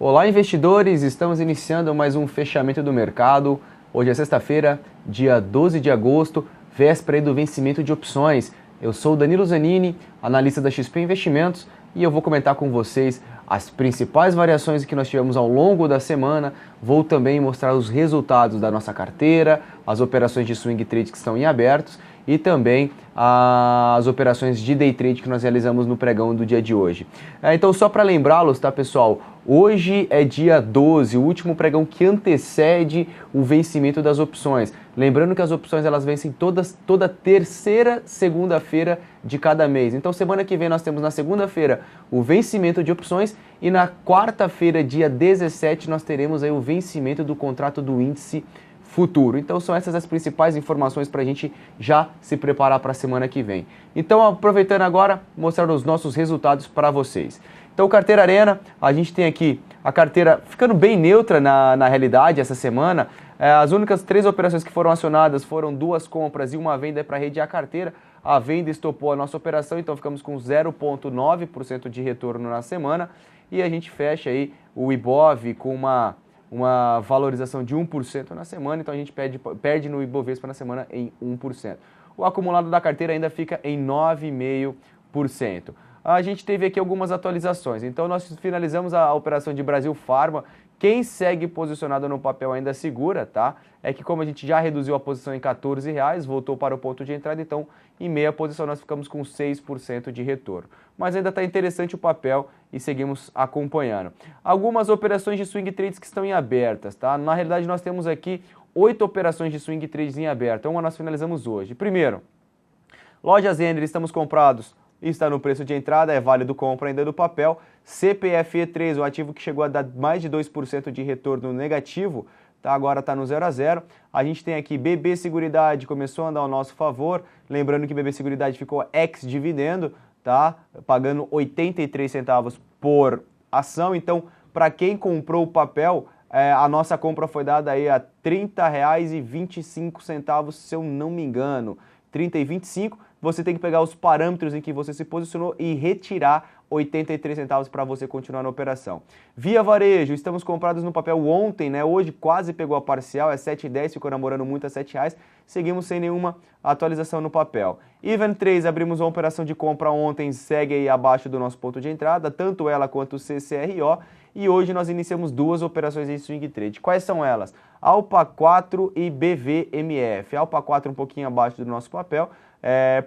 Olá, investidores! Estamos iniciando mais um fechamento do mercado. Hoje é sexta-feira, dia 12 de agosto, véspera do vencimento de opções. Eu sou o Danilo Zanini, analista da XP Investimentos, e eu vou comentar com vocês as principais variações que nós tivemos ao longo da semana. Vou também mostrar os resultados da nossa carteira, as operações de swing trade que estão em abertos e também as operações de day trade que nós realizamos no pregão do dia de hoje. Então, só para lembrá-los, tá, pessoal? Hoje é dia 12, o último pregão que antecede o vencimento das opções. Lembrando que as opções elas vencem toda terceira segunda-feira de cada mês. Então, semana que vem nós temos na segunda-feira o vencimento de opções e na quarta-feira, dia 17, nós teremos aí o vencimento do contrato do índice futuro. Então são essas as principais informações para a gente já se preparar para a semana que vem. Então, aproveitando agora, mostrar os nossos resultados para vocês. Então, carteira Arena, a gente tem aqui a carteira ficando bem neutra na realidade essa semana. As únicas 3 operações que foram acionadas foram 2 compras e uma venda para redear a carteira. A venda estopou a nossa operação, então ficamos com 0,9% de retorno na semana. E a gente fecha aí o Ibov com uma valorização de 1% na semana, então a gente perde no Ibovespa na semana em 1%. O acumulado da carteira ainda fica em 9,5%. A gente teve aqui algumas atualizações, então nós finalizamos a operação de Brasil Farma. Quem segue posicionado no papel ainda segura, tá? É que como a gente já reduziu a posição em R$14, voltou para o ponto de entrada, então em meia posição nós ficamos com 6% de retorno. Mas ainda está interessante o papel e seguimos acompanhando. Algumas operações de swing trades que estão em abertas, tá? Na realidade nós temos aqui 8 operações de swing trades em aberto, uma nós finalizamos hoje. Primeiro, Lojas Renner, estamos comprados. Está no preço de entrada, é válido compra ainda do papel. CPFE3, o ativo que chegou a dar mais de 2% de retorno negativo, tá? Agora está no 0 a 0. A gente tem aqui BB Seguridade, começou a andar ao nosso favor. Lembrando que BB Seguridade ficou ex-dividendo, tá? Pagando 83 centavos por ação. Então, para quem comprou o papel, a nossa compra foi dada aí a R$ 30,25, se eu não me engano. 30,25. Você tem que pegar os parâmetros em que você se posicionou e retirar 83 centavos para você continuar na operação. Via Varejo, estamos comprados no papel ontem, né? Hoje quase pegou a parcial, é 7,10, ficou namorando muito a R$7. Seguimos sem nenhuma atualização no papel. Even 3, abrimos uma operação de compra ontem, segue aí abaixo do nosso ponto de entrada, tanto ela quanto o CCRO. E hoje nós iniciamos 2 operações em swing trade. Quais são elas? Alpa 4 e BVMF. Alpa 4 um pouquinho abaixo do nosso papel.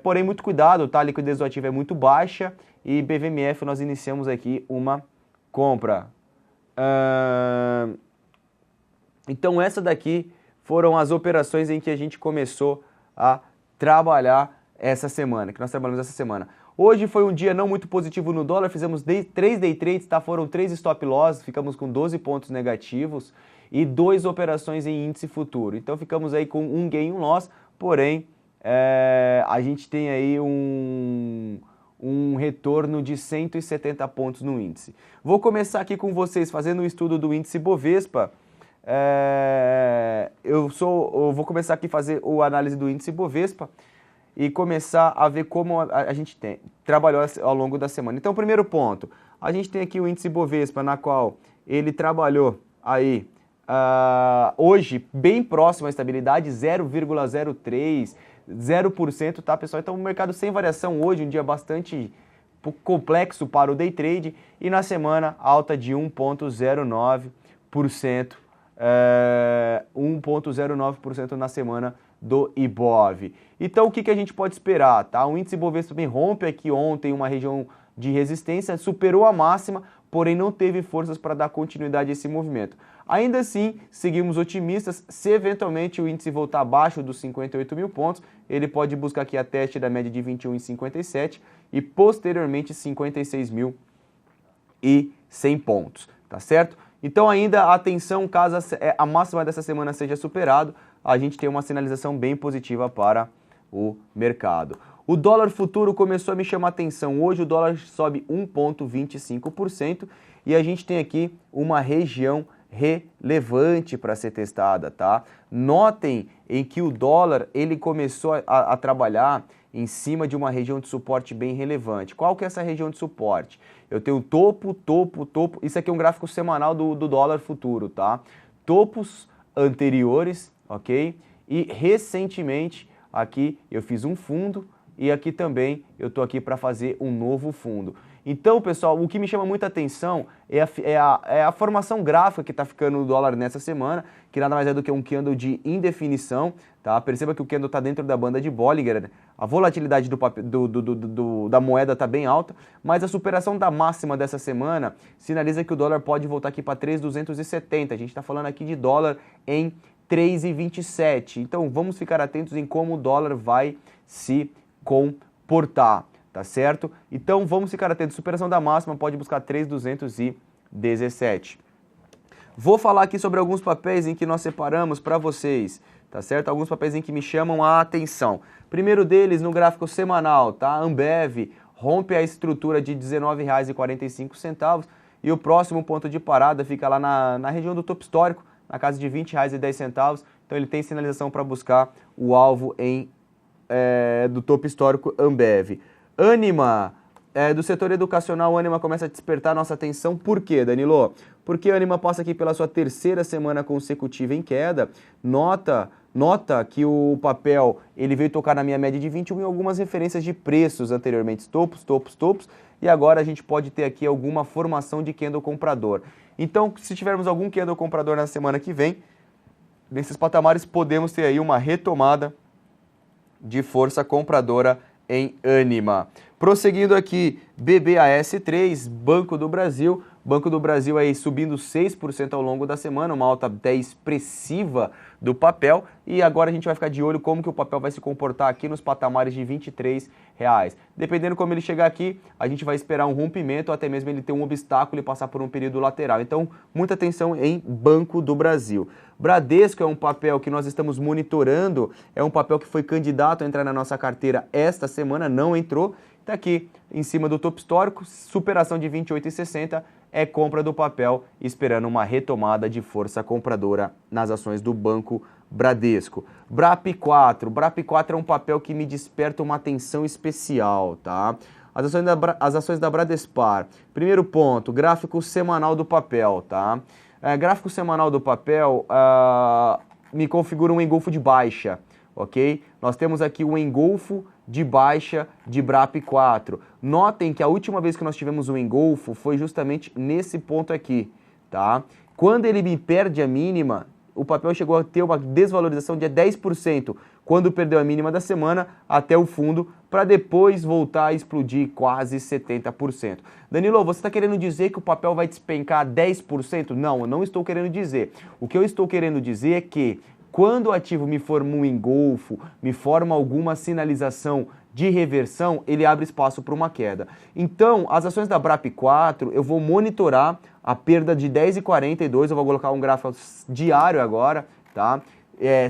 Porém, muito cuidado, tá? A liquidez do ativo é muito baixa e BVMF nós iniciamos aqui uma compra. Então, essa daqui foram as operações em que a gente começou a trabalhar essa semana, que nós trabalhamos essa semana. Hoje foi um dia não muito positivo no dólar, fizemos 3 day trades, tá? Foram 3 stop loss, ficamos com 12 pontos negativos e 2 operações em índice futuro. Então, ficamos aí com um gain e um loss, porém, a gente tem aí um retorno de 170 pontos no índice. Vou começar aqui com vocês fazendo o estudo do índice Bovespa. Eu vou começar aqui a fazer a análise do índice Bovespa e começar a ver como a gente trabalhou ao longo da semana. Então, primeiro ponto, a gente tem aqui o índice Bovespa, na qual ele trabalhou aí hoje bem próximo à estabilidade, 0,03%, 0%, tá, pessoal? Então, o mercado sem variação hoje, um dia bastante complexo para o day trade, e na semana alta de 1,09%, 1,09% na semana do Ibov. Então, o que a gente pode esperar, tá? O índice Bovespa também rompe aqui ontem uma região de resistência, superou a máxima, porém não teve forças para dar continuidade a esse movimento. Ainda assim, seguimos otimistas. Se eventualmente o índice voltar abaixo dos 58 mil pontos, ele pode buscar aqui a teste da média de 21,57 e posteriormente 56.100 pontos, tá certo? Então ainda atenção, caso a máxima dessa semana seja superado, a gente tem uma sinalização bem positiva para o mercado. O dólar futuro começou a me chamar atenção. Hoje o dólar sobe 1,25% e a gente tem aqui uma região relevante para ser testada, tá? Notem em que o dólar ele começou a trabalhar em cima de uma região de suporte bem relevante. Qual que é essa região de suporte? Eu tenho topo, topo, topo. Isso aqui é um gráfico semanal do dólar futuro, tá? Topos anteriores, ok? E recentemente aqui eu fiz um fundo e aqui também eu estou aqui para fazer um novo fundo. Então, pessoal, o que me chama muita atenção é a formação gráfica que está ficando no dólar nessa semana, que nada mais é do que um candle de indefinição, tá? Perceba que o candle está dentro da banda de Bollinger, né? A volatilidade da moeda está bem alta, mas a superação da máxima dessa semana sinaliza que o dólar pode voltar aqui para 3.270. A gente está falando aqui de dólar em 3,27. Então, vamos ficar atentos em como o dólar vai se comportar. Tá certo? Então vamos ficar atentos. Superação da máxima pode buscar 3.217. Vou falar aqui sobre alguns papéis em que nós separamos para vocês, tá certo? Alguns papéis em que me chamam a atenção. Primeiro deles no gráfico semanal, tá? Ambev rompe a estrutura de R$ 19,45 e o próximo ponto de parada fica lá na região do topo histórico, na casa de R$ 20,10. Então ele tem sinalização para buscar o alvo do topo histórico Ambev. Ânima, do setor educacional, Ânima começa a despertar nossa atenção. Por quê, Danilo? Porque a Ânima passa aqui pela sua terceira semana consecutiva em queda. Nota que o papel ele veio tocar na minha média de 21 em algumas referências de preços anteriormente. Topos, topos, topos. E agora a gente pode ter aqui alguma formação de candle comprador. Então, se tivermos algum candle comprador na semana que vem, nesses patamares podemos ter aí uma retomada de força compradora em Ânima. Prosseguindo aqui, BBAS3, Banco do Brasil. Banco do Brasil aí subindo 6% ao longo da semana, uma alta até expressiva do papel. E agora a gente vai ficar de olho como que o papel vai se comportar aqui nos patamares de R$ 23. Dependendo como ele chegar aqui, a gente vai esperar um rompimento ou até mesmo ele ter um obstáculo e passar por um período lateral. Então, muita atenção em Banco do Brasil. Bradesco é um papel que nós estamos monitorando, é um papel que foi candidato a entrar na nossa carteira esta semana, não entrou. Está aqui em cima do topo histórico, superação de 28,60 é compra do papel, esperando uma retomada de força compradora nas ações do Banco Bradesco. BRAP4 é um papel que me desperta uma atenção especial, tá? As ações da Bradespar. Primeiro ponto, gráfico semanal do papel, tá? Gráfico semanal do papel me configura um engolfo de baixa, ok? Nós temos aqui o engolfo de baixa de BRAP4. Notem que a última vez que nós tivemos um engolfo foi justamente nesse ponto aqui, tá? Quando ele me perde a mínima, o papel chegou a ter uma desvalorização de 10%, quando perdeu a mínima da semana até o fundo, para depois voltar a explodir quase 70%. Danilo, você está querendo dizer que o papel vai despencar 10%? Não, eu não estou querendo dizer. O que eu estou querendo dizer é que quando o ativo me forma um engolfo, me forma alguma sinalização de reversão, ele abre espaço para uma queda. Então, as ações da BRAP4, eu vou monitorar a perda de 10,42, eu vou colocar um gráfico diário agora, tá?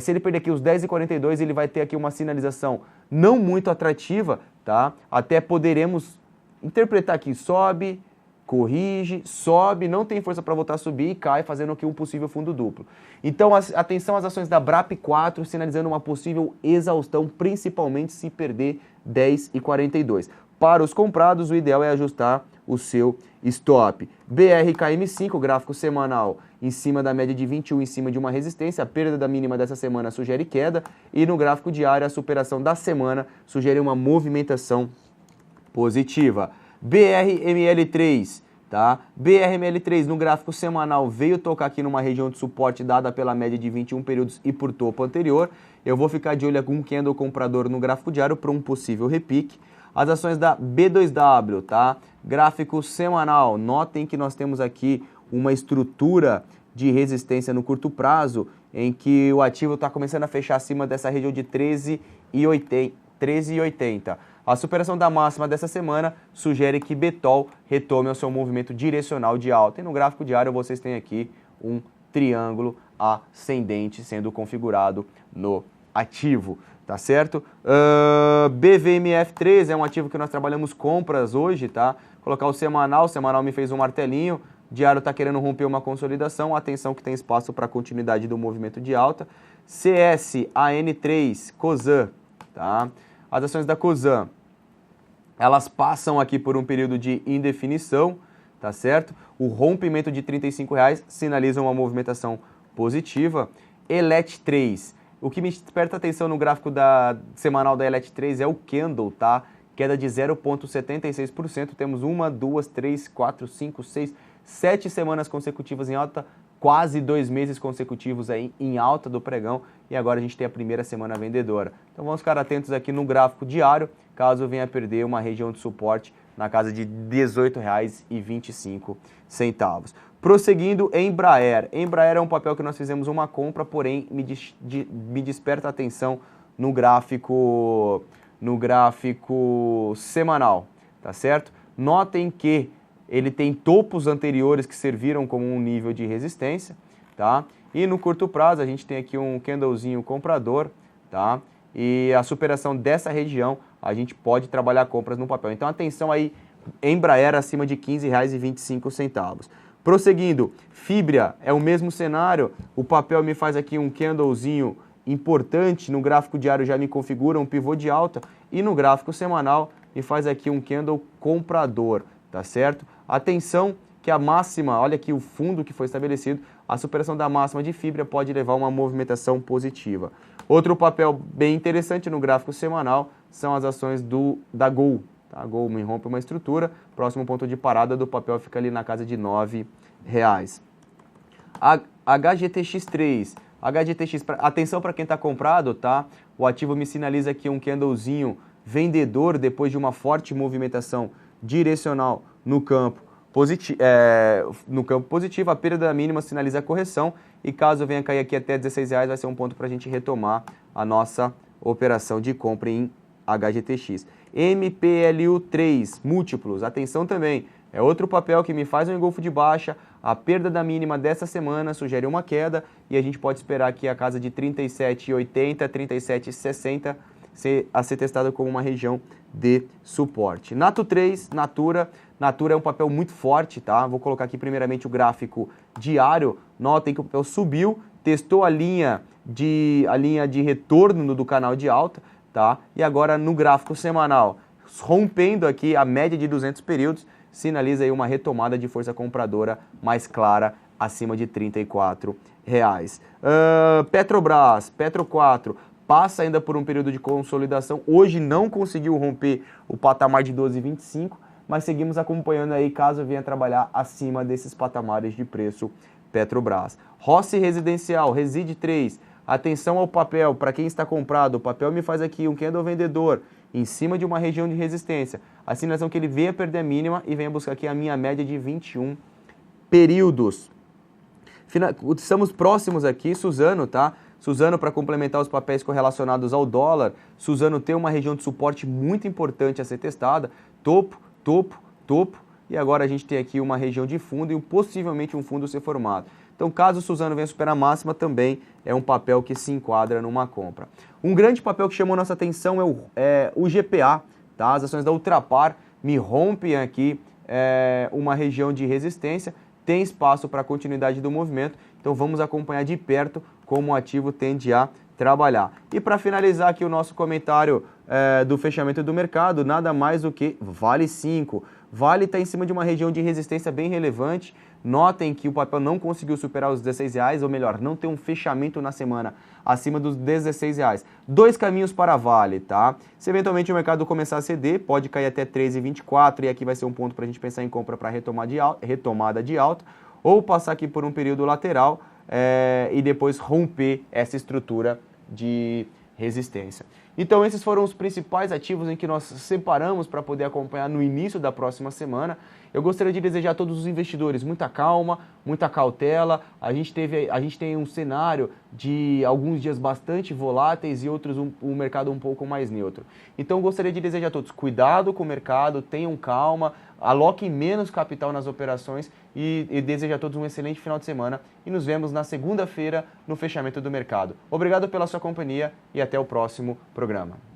Se ele perder aqui os 10,42, ele vai ter aqui uma sinalização não muito atrativa, tá? Até poderemos interpretar aqui, sobe, corrige, sobe, não tem força para voltar a subir e cai, fazendo aqui um possível fundo duplo. Então, atenção às ações da BRAP4, sinalizando uma possível exaustão, principalmente se perder 10,42. Para os comprados, o ideal é ajustar o seu stop. BRKM5, gráfico semanal, em cima da média de 21, em cima de uma resistência. A perda da mínima dessa semana sugere queda. E no gráfico diário, a superação da semana sugere uma movimentação positiva. BRML3, tá? BRML3 no gráfico semanal veio tocar aqui numa região de suporte dada pela média de 21 períodos e por topo anterior. Eu vou ficar de olho com um candle comprador no gráfico diário para um possível repique. As ações da B2W, tá? Gráfico semanal, notem que nós temos aqui uma estrutura de resistência no curto prazo em que o ativo está começando a fechar acima dessa região de 13,80. A superação da máxima dessa semana sugere que Betol retome o seu movimento direcional de alta. E no gráfico diário vocês têm aqui um triângulo ascendente sendo configurado no ativo, tá certo? BVMF3 é um ativo que nós trabalhamos compras hoje, tá? Colocar o semanal me fez um martelinho, diário está querendo romper uma consolidação, atenção que tem espaço para continuidade do movimento de alta. CSAN3, COSAN, tá? As ações da Cosan, elas passam aqui por um período de indefinição, tá certo? O rompimento de R$ 35,00 sinaliza uma movimentação positiva. ELET3, o que me desperta atenção no gráfico semanal da ELET3 é o candle, tá? Queda de 0,76%, temos 1, 2, 3, 4, 5, 6, 7 semanas consecutivas em alta, quase 2 meses consecutivos aí em alta do pregão, e agora a gente tem a primeira semana vendedora. Então vamos ficar atentos aqui no gráfico diário, caso venha a perder uma região de suporte na casa de R$ 18,25. Prosseguindo, Embraer. Embraer é um papel que nós fizemos uma compra, porém me desperta a atenção no gráfico semanal, tá certo? Notem que ele tem topos anteriores que serviram como um nível de resistência, tá? E no curto prazo a gente tem aqui um candlezinho comprador, tá? E a superação dessa região a gente pode trabalhar compras no papel. Então atenção aí, Embraer acima de R$ 15,25. Prosseguindo, Fibria é o mesmo cenário, o papel me faz aqui um candlezinho importante, no gráfico diário já me configura um pivô de alta e no gráfico semanal me faz aqui um candle comprador, tá certo? Atenção que a máxima, olha aqui o fundo que foi estabelecido, a superação da máxima de Fibria pode levar a uma movimentação positiva. Outro papel bem interessante no gráfico semanal são as ações da Gol. A Gol me rompe uma estrutura, próximo ponto de parada do papel fica ali na casa de R$ 9,00. HGTX3. HGTX, atenção para quem está comprado, tá? O ativo me sinaliza aqui um candlezinho vendedor depois de uma forte movimentação direcional no campo positivo. A perda mínima sinaliza a correção e caso venha cair aqui até R$ 16,00 vai ser um ponto para a gente retomar a nossa operação de compra em HGTX. MPLU3, múltiplos, atenção também, é outro papel que me faz um engolfo de baixa, a perda da mínima dessa semana sugere uma queda e a gente pode esperar aqui a casa de 37,80, 37,60 a ser testada como uma região de suporte. Natura é um papel muito forte, tá? Vou colocar aqui primeiramente o gráfico diário, notem que o papel subiu, testou a linha de retorno do canal de alta, tá? E agora no gráfico semanal, rompendo aqui a média de 200 períodos, sinaliza aí uma retomada de força compradora mais clara acima de R$ 34,00. Petrobras, Petro 4, passa ainda por um período de consolidação, hoje não conseguiu romper o patamar de 12,25, mas seguimos acompanhando aí caso venha trabalhar acima desses patamares de preço Petrobras. Rossi Residencial, Reside 3, atenção ao papel, para quem está comprado, o papel me faz aqui um candle vendedor em cima de uma região de resistência. A sinalização que ele venha perder a mínima e venha buscar aqui a minha média de 21 períodos. Estamos próximos aqui, Suzano, tá? Suzano, para complementar os papéis correlacionados ao dólar, Suzano tem uma região de suporte muito importante a ser testada, topo, topo, topo, e agora a gente tem aqui uma região de fundo e possivelmente um fundo ser formado. Então, caso o Suzano venha superar a máxima, também é um papel que se enquadra numa compra. Um grande papel que chamou nossa atenção é o GPA, tá? As ações da Ultrapar me rompem aqui uma região de resistência, tem espaço para a continuidade do movimento, então vamos acompanhar de perto como o ativo tende a trabalhar. E para finalizar aqui o nosso comentário do fechamento do mercado, nada mais do que Vale 5. Vale está em cima de uma região de resistência bem relevante. Notem que o papel não conseguiu superar os R$16,00, ou melhor, não tem um fechamento na semana acima dos R$16,00. Dois caminhos para Vale, tá? Se eventualmente o mercado começar a ceder, pode cair até 13,24 e aqui vai ser um ponto para a gente pensar em compra para retomada de alta, ou passar aqui por um período lateral e depois romper essa estrutura de resistência. Então esses foram os principais ativos em que nós separamos para poder acompanhar no início da próxima semana. Eu gostaria de desejar a todos os investidores muita calma, muita cautela. A gente tem um cenário de alguns dias bastante voláteis e outros um mercado um pouco mais neutro. Então eu gostaria de desejar a todos cuidado com o mercado, tenham calma, aloquem menos capital nas operações e desejo a todos um excelente final de semana e nos vemos na segunda-feira no fechamento do mercado. Obrigado pela sua companhia e até o próximo programa.